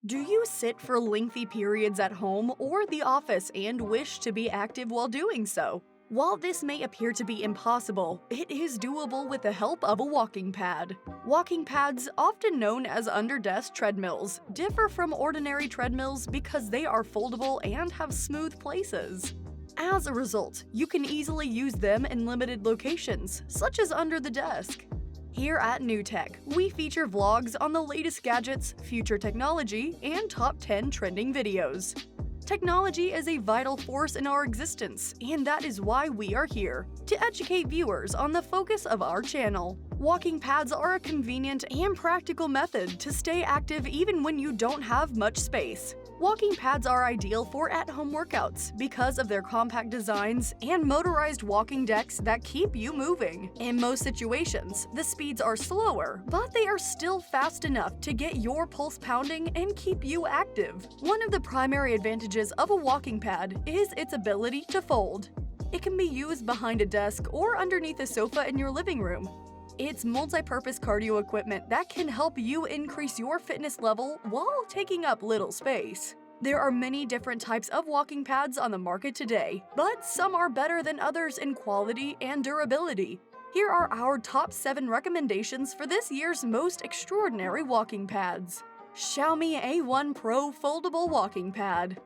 Do you sit for lengthy periods at home or the office and wish to be active while doing so? While this may appear to be impossible, it is doable with the help of a walking pad. Walking pads, often known as under-desk treadmills, differ from ordinary treadmills because they are foldable and have smooth places. As a result, you can easily use them in limited locations, such as under the desk. Here at New Tech, we feature vlogs on the latest gadgets, future technology, and top 10 trending videos. Technology is a vital force in our existence, and that is why we are here, to educate viewers on the focus of our channel. Walking pads are a convenient and practical method to stay active even when you don't have much space. Walking pads are ideal for at-home workouts because of their compact designs and motorized walking decks that keep you moving. In most situations, the speeds are slower, but they are still fast enough to get your pulse pounding and keep you active. One of the primary advantages of a walking pad is its ability to fold. It can be used behind a desk or underneath a sofa in your living room. It's multi-purpose cardio equipment that can help you increase your fitness level while taking up little space. There are many different types of walking pads on the market today, but some are better than others in quality and durability. Here are our top 7 recommendations for this year's most extraordinary walking pads. Xiaomi A1 Pro Foldable Walking Pad.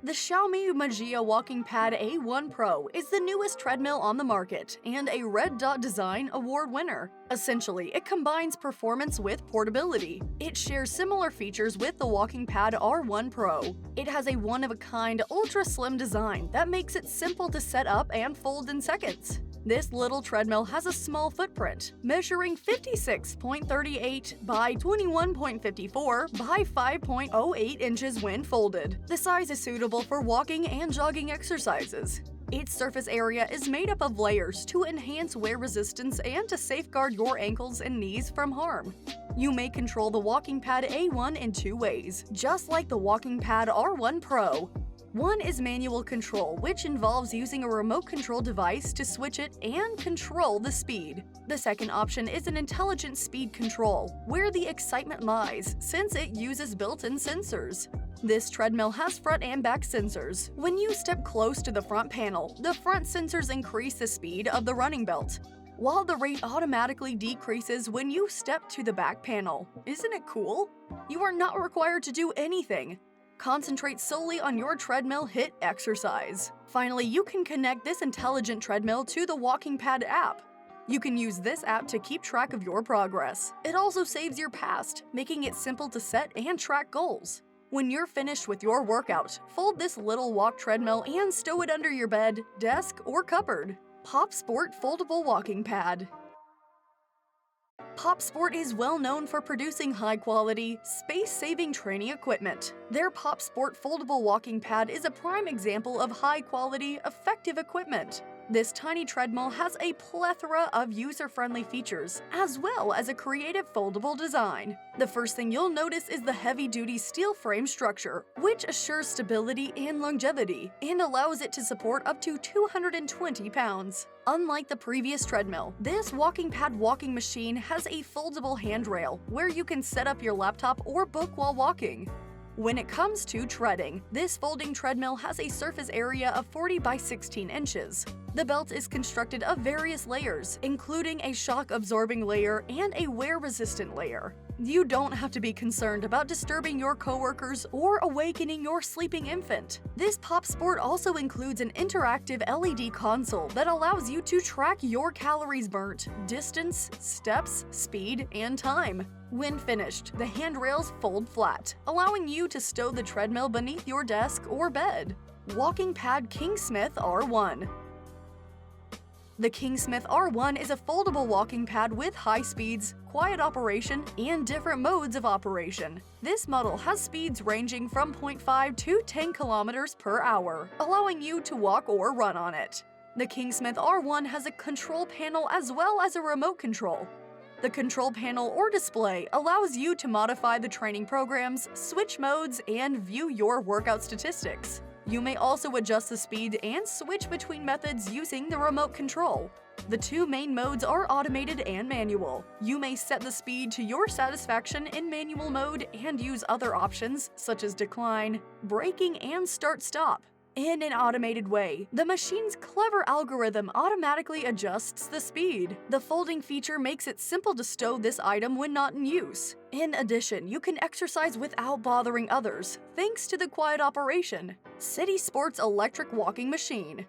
The Xiaomi Walking Pad A1 Pro is the newest treadmill on the market and a Red Dot Design Award winner. Essentially, it combines performance with portability. It shares similar features with the Walking Pad R1 Pro. It has a one-of-a-kind ultra-slim design that makes it simple to set up and fold in seconds. This little treadmill has a small footprint, measuring 56.38 by 21.54 by 5.08 inches when folded. The size is suitable for walking and jogging exercises. Its surface area is made up of layers to enhance wear resistance and to safeguard your ankles and knees from harm. You may control the Walking Pad A1 in 2 ways, just like the Walking Pad R1 Pro. One is manual control, which involves using a remote control device to switch it and control the speed. The second option is an intelligent speed control, where the excitement lies, since it uses built-in sensors. This treadmill has front and back sensors. When you step close to the front panel, the front sensors increase the speed of the running belt, while the rate automatically decreases when you step to the back panel. Isn't it cool? You are not required to do anything. Concentrate solely on your treadmill HIIT exercise. Finally, you can connect this intelligent treadmill to the Walking Pad app. You can use this app to keep track of your progress. It also saves your past, making it simple to set and track goals. When you're finished with your workout, fold this little walk treadmill and stow it under your bed, desk, or cupboard. Pop Sport Foldable Walking Pad. Pop Sport is well known for producing high-quality, space-saving training equipment. Their Pop Sport Foldable Walking Pad is a prime example of high-quality, effective equipment. This tiny treadmill has a plethora of user-friendly features, as well as a creative foldable design. The first thing you'll notice is the heavy-duty steel frame structure, which assures stability and longevity, and allows it to support up to 220 pounds. Unlike the previous treadmill, this Walking Pad walking machine has a foldable handrail, where you can set up your laptop or book while walking. When it comes to treading, this folding treadmill has a surface area of 40 by 16 inches. The belt is constructed of various layers, including a shock-absorbing layer and a wear-resistant layer. You don't have to be concerned about disturbing your coworkers or awakening your sleeping infant. This Pop Sport also includes an interactive LED console that allows you to track your calories burnt, distance, steps, speed, and time. When finished, the handrails fold flat, allowing you to stow the treadmill beneath your desk or bed. Walking Pad Kingsmith R1. The Kingsmith R1 is a foldable walking pad with high speeds, quiet operation, and different modes of operation. This model has speeds ranging from 0.5 to 10 kilometers per hour, allowing you to walk or run on it. The Kingsmith R1 has a control panel as well as a remote control. The control panel or display allows you to modify the training programs, switch modes, and view your workout statistics. You may also adjust the speed and switch between methods using the remote control. The two main modes are automated and manual. You may set the speed to your satisfaction in manual mode and use other options such as decline, braking, and start-stop. In an automated way, the machine's clever algorithm automatically adjusts the speed. The folding feature makes it simple to stow this item when not in use. In addition, you can exercise without bothering others, thanks to the quiet operation. City Sports Electric Walking Machine.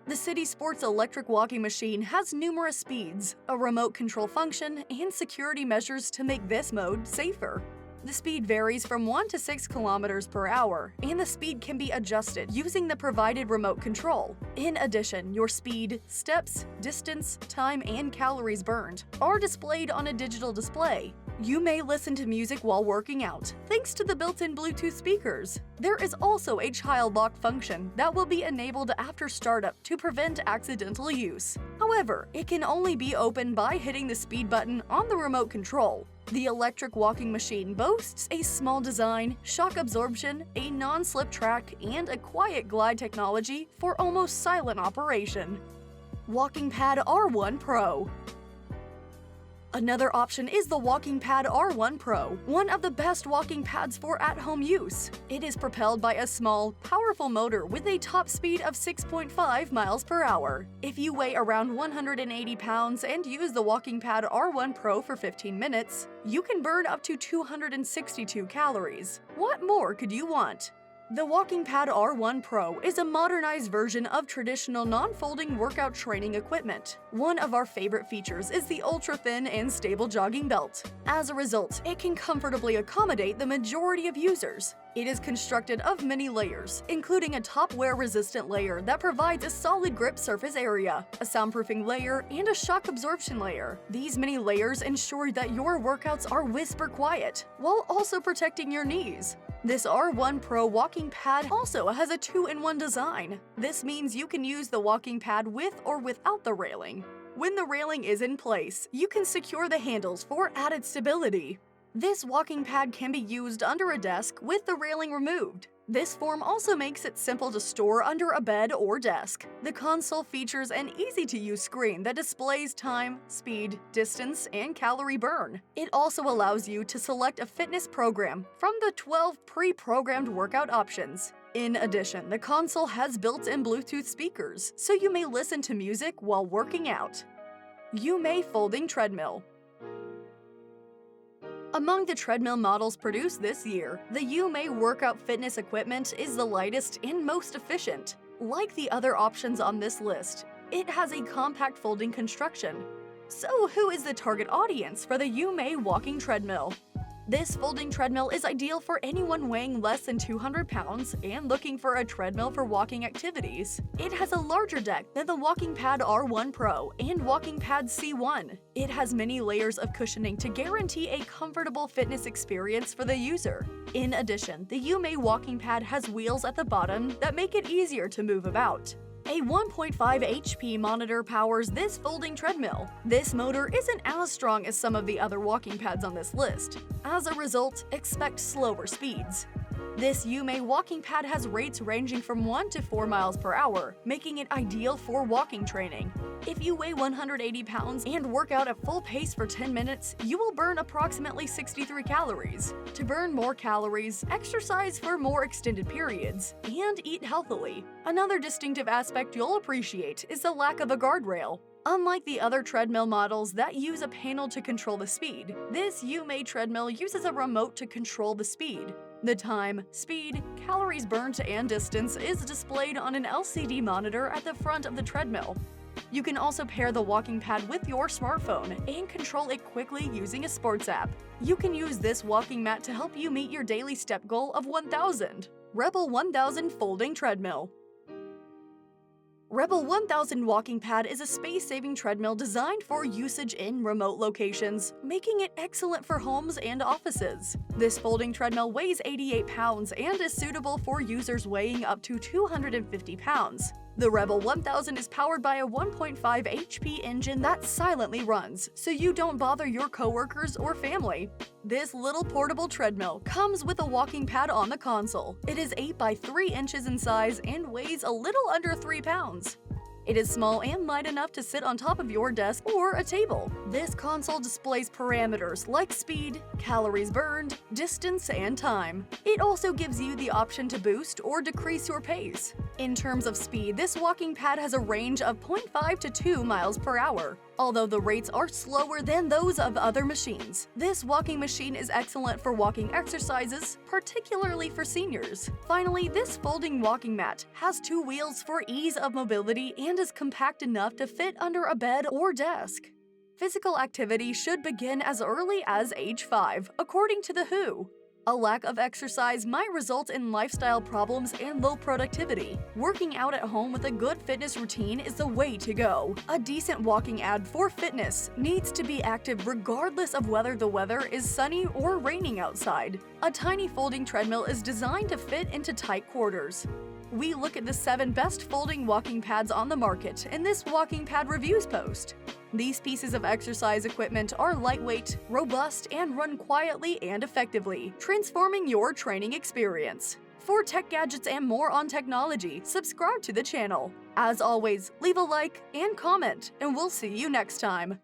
The City Sports Electric Walking Machine has numerous speeds, a remote control function, and security measures to make this mode safer. The speed varies from 1 to 6 kilometers per hour, and the speed can be adjusted using the provided remote control. In addition, your speed, steps, distance, time, and calories burned are displayed on a digital display. You may listen to music while working out, thanks to the built-in Bluetooth speakers. There is also a child lock function that will be enabled after startup to prevent accidental use. However, it can only be opened by hitting the speed button on the remote control. The electric walking machine boasts a small design, shock absorption, a non-slip track, and a quiet glide technology for almost silent operation. Walking Pad R1 Pro. Another option is the Walking Pad R1 Pro, one of the best walking pads for at-home use. It is propelled by a small, powerful motor with a top speed of 6.5 miles per hour. If you weigh around 180 pounds and use the Walking Pad R1 Pro for 15 minutes, you can burn up to 262 calories. What more could you want? The Walking Pad R1 Pro is a modernized version of traditional non-folding workout training equipment. One of our favorite features is the ultra-thin and stable jogging belt. As a result, it can comfortably accommodate the majority of users. It is constructed of many layers, including a top wear-resistant layer that provides a solid grip surface area, a soundproofing layer, and a shock absorption layer. These many layers ensure that your workouts are whisper quiet, while also protecting your knees. This R1 Pro walking pad also has a 2-in-1 design. This means you can use the walking pad with or without the railing. When the railing is in place, you can secure the handles for added stability. This walking pad can be used under a desk with the railing removed. This form also makes it simple to store under a bed or desk. The console features an easy-to-use screen that displays time, speed, distance, and calorie burn. It also allows you to select a fitness program from the 12 pre-programmed workout options. In addition, the console has built-in Bluetooth speakers, so you may listen to music while working out. Xiaomi Folding Treadmill. Among the treadmill models produced this year, the Xiaomi workout fitness equipment is the lightest and most efficient. Like the other options on this list, it has a compact folding construction. So who is the target audience for the Xiaomi walking treadmill? This folding treadmill is ideal for anyone weighing less than 200 pounds and looking for a treadmill for walking activities. It has a larger deck than the Walking Pad R1 Pro and Walking Pad C1. It has many layers of cushioning to guarantee a comfortable fitness experience for the user. In addition, the Xiaomi walking pad has wheels at the bottom that make it easier to move about. A 1.5 HP monitor powers this folding treadmill. This motor isn't as strong as some of the other walking pads on this list. As a result, expect slower speeds. This Xiaomi walking pad has rates ranging from 1 to 4 miles per hour, making it ideal for walking training. If you weigh 180 pounds and work out at full pace for 10 minutes, you will burn approximately 63 calories. To burn more calories, exercise for more extended periods, and eat healthily. Another distinctive aspect you'll appreciate is the lack of a guardrail. Unlike the other treadmill models that use a panel to control the speed, this Xiaomi treadmill uses a remote to control the speed. The time, speed, calories burnt, and distance is displayed on an LCD monitor at the front of the treadmill. You can also pair the walking pad with your smartphone and control it quickly using a sports app. You can use this walking mat to help you meet your daily step goal of 1,000. Rebel 1000 Folding Treadmill. Rebel 1000 Walking Pad is a space-saving treadmill designed for usage in remote locations, making it excellent for homes and offices. This folding treadmill weighs 88 pounds and is suitable for users weighing up to 250 pounds. The Rebel 1000 is powered by a 1.5 HP engine that silently runs, so you don't bother your coworkers or family. This little portable treadmill comes with a walking pad on the console. It is 8 by 3 inches in size and weighs a little under 3 pounds. It is small and light enough to sit on top of your desk or a table. This console displays parameters like speed, calories burned, distance, and time. It also gives you the option to boost or decrease your pace. In terms of speed, this walking pad has a range of 0.5 to 2 miles per hour. Although the rates are slower than those of other machines, this walking machine is excellent for walking exercises, particularly for seniors. Finally, this folding walking mat has 2 wheels for ease of mobility and is compact enough to fit under a bed or desk. Physical activity should begin as early as age 5, according to the WHO. A lack of exercise might result in lifestyle problems and low productivity. Working out at home with a good fitness routine is the way to go. A decent walking ad for fitness needs to be active regardless of whether the weather is sunny or raining outside. A tiny folding treadmill is designed to fit into tight quarters. We look at the 7 best folding walking pads on the market in this Walking Pad Reviews post. These pieces of exercise equipment are lightweight, robust, and run quietly and effectively, transforming your training experience. For tech gadgets and more on technology, subscribe to the channel. As always, leave a like and comment, and we'll see you next time.